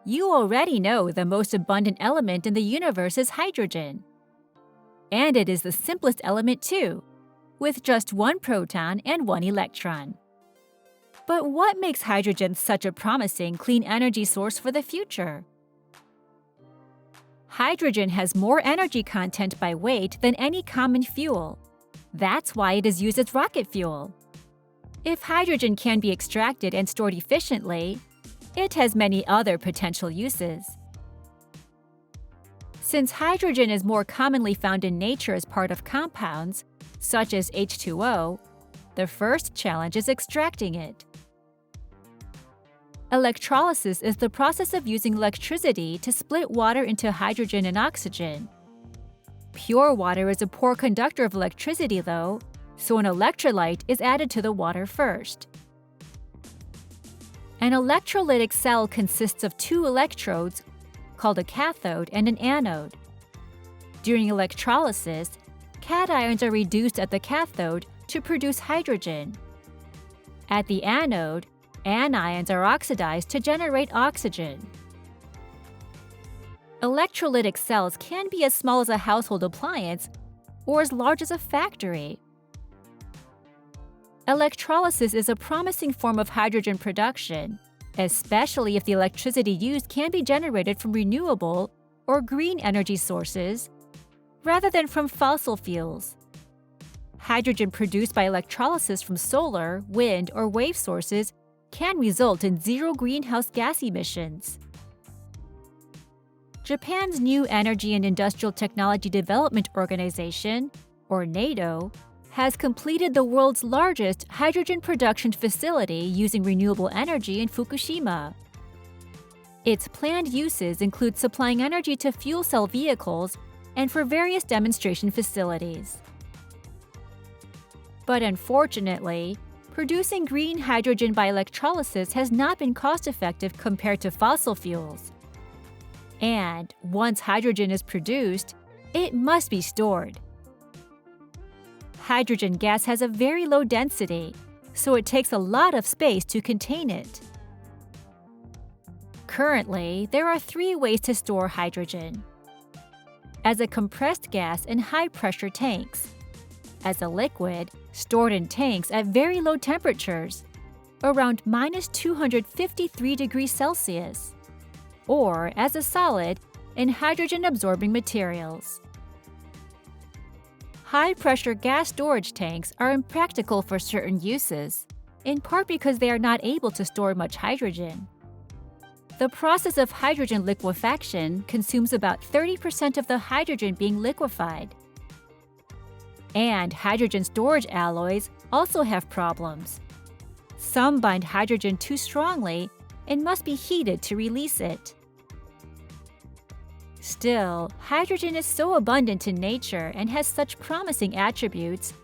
You already know the most abundant element in the universe is hydrogen. And it is the simplest element too, with just one proton and one electron. But what makes hydrogen such a promising clean energy source for the future? Hydrogen has more energy content by weight than any common fuel. That's why it is used as rocket fuel. If hydrogen can be extracted and stored efficiently, it has many other potential uses. Since hydrogen is more commonly found in nature as part of compounds, such as H2O, the first challenge is extracting it. Electrolysis is the process of using electricity to split water into hydrogen and oxygen. Pure water is a poor conductor of electricity, though, so an electrolyte is added to the water first. An electrolytic cell consists of two electrodes, called a cathode and an anode. During electrolysis, cations are reduced at the cathode to produce hydrogen. At the anode, anions are oxidized to generate oxygen. Electrolytic cells can be as small as a household appliance or as large as a factory. Electrolysis is a promising form of hydrogen production, especially if the electricity used can be generated from renewable or green energy sources rather than from fossil fuels. Hydrogen produced by electrolysis from solar, wind, or wave sources can result in zero greenhouse gas emissions. Japan's New Energy and Industrial Technology Development Organization, or NATO, has completed the world's largest hydrogen production facility using renewable energy in Fukushima. Its planned uses include supplying energy to fuel cell vehicles and for various demonstration facilities. But unfortunately, producing green hydrogen by electrolysis has not been cost-effective compared to fossil fuels. And once hydrogen is produced, it must be stored. Hydrogen gas has a very low density, so it takes a lot of space to contain it. Currently, there are 3 ways to store hydrogen: as a compressed gas in high-pressure tanks, as a liquid stored in tanks at very low temperatures, around -253 degrees Celsius, or as a solid in hydrogen-absorbing materials. High-pressure gas storage tanks are impractical for certain uses, in part because they are not able to store much hydrogen. The process of hydrogen liquefaction consumes about 30% of the hydrogen being liquefied. And hydrogen storage alloys also have problems. Some bind hydrogen too strongly and must be heated to release it. Still, hydrogen is so abundant in nature and has such promising attributes,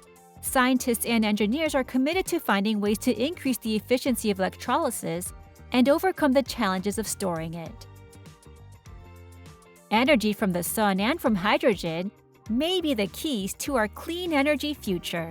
scientists and engineers are committed to finding ways to increase the efficiency of electrolysis and overcome the challenges of storing it. Energy from the sun and from hydrogen may be the keys to our clean energy future.